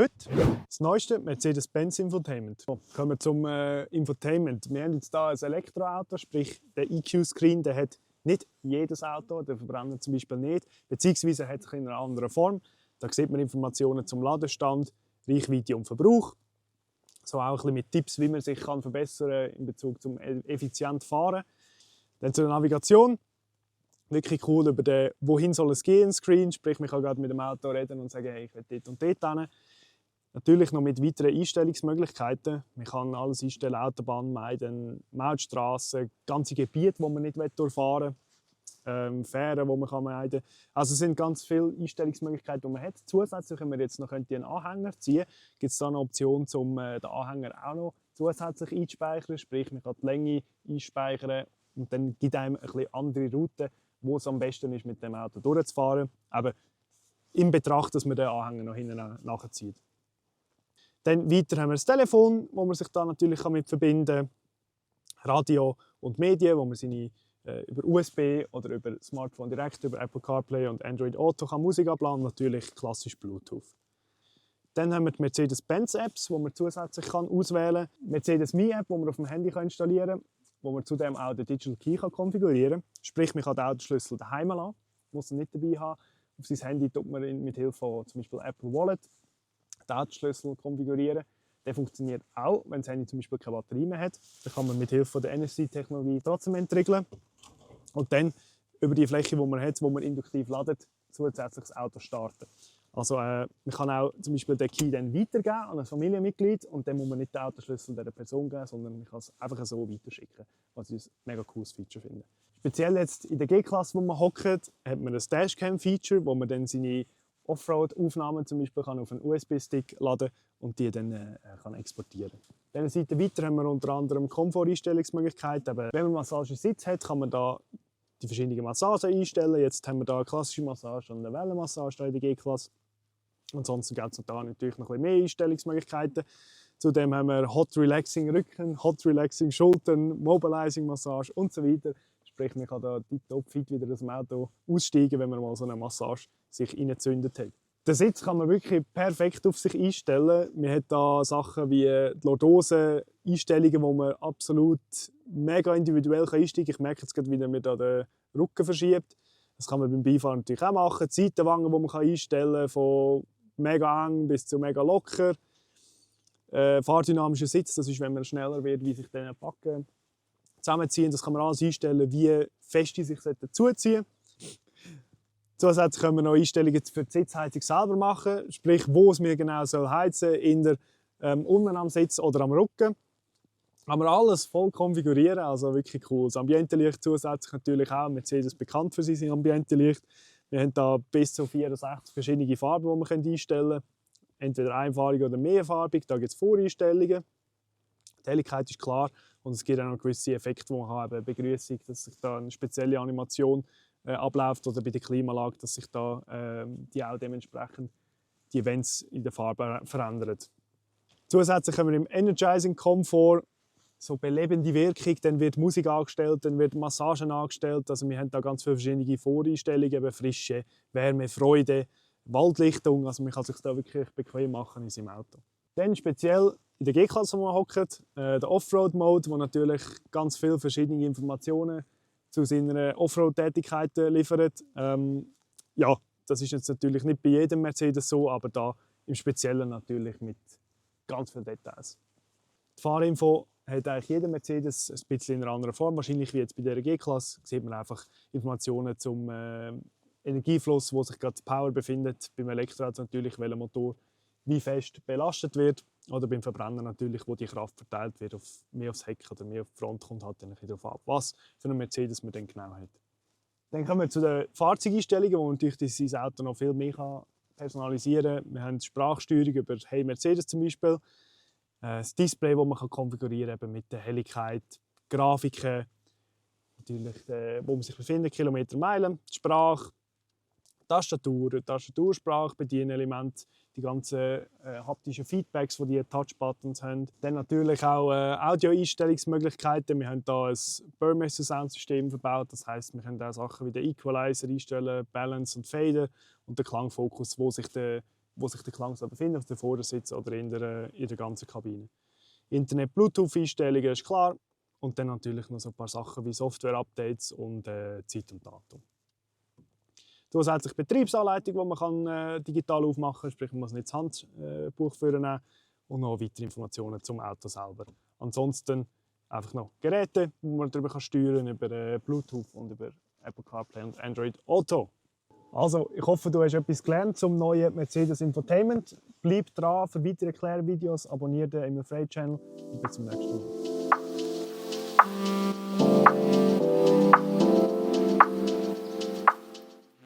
Heute das neueste Mercedes-Benz Infotainment. Kommen wir zum Infotainment. Wir haben jetzt hier ein Elektroauto, sprich der EQ-Screen, der hat nicht jedes Auto, der Verbrenner zum Beispiel nicht, beziehungsweise hat es in einer anderen Form. Da sieht man Informationen zum Ladestand, Reichweite und Verbrauch. So auch ein bisschen mit Tipps, wie man sich verbessern kann in Bezug zum effizient Fahren. Dann zur Navigation. Wirklich cool über den «Wohin soll es gehen?» Screen, sprich, man kann gerade mit dem Auto reden und sagen, hey, ich will dort und dort hin. Natürlich noch mit weiteren Einstellungsmöglichkeiten. Man kann alles einstellen, Autobahn meiden, Mautstrassen, ganze Gebiete, wo man nicht durchfahren will, Fähren, die man meiden kann. Also es sind ganz viele Einstellungsmöglichkeiten, die man hat. Zusätzlich, wenn man jetzt noch einen Anhänger ziehen könnte, gibt es da eine Option, um den Anhänger auch noch zusätzlich einzuspeichern. Sprich, man kann die Länge einspeichern und dann gibt einem ein bisschen andere Routen, wo es am besten ist, mit dem Auto durchzufahren. Aber in Betracht, dass man den Anhänger noch hinten nachzieht. Dann weiter haben wir das Telefon, wo man sich da natürlich mit verbinden kann. Radio und Medien, wo man seine über USB oder über Smartphone direkt über Apple CarPlay und Android Auto kann Musik abladen, natürlich klassisch Bluetooth. Dann haben wir die Mercedes-Benz-Apps, die man zusätzlich auswählen kann. Mercedes-Me-App, die man auf dem Handy installieren kann, wo man zudem auch den Digital Key konfigurieren kann. Sprich, man kann den Autoschlüssel daheim lassen, muss ihn nicht dabei haben. Auf sein Handy tut man ihn mit Hilfe von zum Beispiel Apple Wallet den Autoschlüssel konfigurieren. Der funktioniert auch, wenn das Handy zum Beispiel keine Batterie mehr hat. Dann kann man mit Hilfe der NFC-Technologie trotzdem entriegeln. Und dann über die Fläche, die man hat, wo man induktiv ladet, zusätzlich das Auto starten. Also man kann auch zum Beispiel den Key dann weitergeben an ein Familienmitglied und dann muss man nicht den Autoschlüssel dieser Person geben, sondern man kann es einfach so weiterschicken, was ich ein mega cooles Feature finde. Speziell jetzt in der G-Klasse, wo man hockt, hat man ein Dashcam-Feature, wo man dann seine Offroad-Aufnahmen zum Beispiel kann auf einen USB-Stick laden und die dann kann exportieren. Auf dieser Seite weiter haben wir unter anderem Komforteinstellungsmöglichkeiten. Wenn man Massagesitz hat, kann man da die verschiedenen Massagen einstellen. Jetzt haben wir da eine klassische Massage und eine Wellenmassage in der G-Klasse. Ansonsten gibt es da natürlich noch ein bisschen mehr Einstellungsmöglichkeiten. Zudem haben wir Hot Relaxing Rücken, Hot Relaxing Schultern, Mobilizing Massage und so weiter. Sprich, man kann da tiptop-fit wieder aus dem Auto aussteigen, wenn man mal so eine Massage sich reingezündet hat. Den Sitz kann man wirklich perfekt auf sich einstellen. Man hat da Sachen wie die Lordose-Einstellungen, wo man absolut mega individuell einsteigen kann. Ich merke jetzt gerade, wie man da den Rücken verschiebt. Das kann man beim Beifahren natürlich auch machen. Die Seitenwangen, die man einstellen kann, von mega eng bis zu mega locker. Fahrdynamischer Sitz, das ist, wenn man schneller wird, wie sich die Backen zusammenziehen. Das kann man alles einstellen, wie fest die sich zuziehen. Zusätzlich können wir noch Einstellungen für die Sitzheizung selber machen, sprich, wo es mir genau heizen soll, unten am Sitz oder am Rücken. Kann man alles voll konfigurieren, also wirklich cool. Das Ambientelicht zusätzlich natürlich auch. Mercedes bekannt für sein Ambientelicht. Wir haben da bis zu 64 verschiedene Farben, die man einstellen kann. Entweder einfarbig oder mehrfarbig. Da gibt es Voreinstellungen. Die Helligkeit ist klar und es gibt auch noch gewisse Effekte, die man haben. Begrüßung, dass sich da eine spezielle Animation abläuft oder bei der Klimaanlage, dass sich da die auch dementsprechend die Events in der Farbe verändern. Zusätzlich haben wir im Energizing Comfort so belebende Wirkung, dann wird Musik angestellt, dann wird Massagen angestellt. Also wir haben da ganz viele verschiedene Voreinstellungen, eben Frische, Wärme, Freude, Waldlichtung. Also man kann sich da wirklich bequem machen in seinem Auto. Dann speziell in der G-Klasse, wo man hockt, der Offroad-Mode, der natürlich ganz viele verschiedene Informationen zu seiner Offroad-Tätigkeit liefert. Ja, das ist jetzt natürlich nicht bei jedem Mercedes so, aber da im Speziellen natürlich mit ganz vielen Details. Die Fahrinfo hat eigentlich jeder Mercedes ein bisschen in einer anderen Form. Wahrscheinlich wie jetzt bei der G-Klasse sieht man einfach Informationen zum Energiefluss, wo sich gerade die Power befindet. Beim Elektroauto natürlich, welcher Motor wie fest belastet wird. Oder beim Verbrenner natürlich, wo die Kraft verteilt wird, mehr aufs Heck oder mehr auf die Front, kommt halt dann darauf ab, was für einen Mercedes man dann genau hat. Dann kommen wir zu den Fahrzeugeinstellungen, wo man natürlich dieses Auto noch viel mehr personalisieren kann. Wir haben die Sprachsteuerung über «Hey Mercedes» zum Beispiel. Das Display, das man konfigurieren kann mit der Helligkeit, Grafiken, natürlich, wo man sich befindet, Kilometer, Meilen, die Sprache, Tastatursprache, Bedienelemente, die ganzen haptischen Feedbacks, die die Touchbuttons haben. Dann natürlich auch Audio-Einstellungsmöglichkeiten. Wir haben hier ein Burmester-Soundsystem verbaut. Das heisst, wir können auch Sachen wie den Equalizer einstellen, Balance und Fader und den Klangfokus, wo sich der wo sich der Klang befindet, auf der Vordersitz oder in der ganzen Kabine. Internet, Bluetooth-Einstellungen ist klar. Und dann natürlich noch so ein paar Sachen wie Software-Updates und Zeit und Datum. Zusätzlich Betriebsanleitung, die man digital aufmachen kann, sprich man muss nicht das Handbuch führen und noch weitere Informationen zum Auto selber. Ansonsten einfach noch Geräte, die man darüber steuern kann, über Bluetooth und über Apple CarPlay und Android Auto. Also, ich hoffe, du hast etwas gelernt zum neuen Mercedes Infotainment. Bleib dran für weitere Erklärvideos, abonniere den Emil Frey Channel und bis zum nächsten Mal.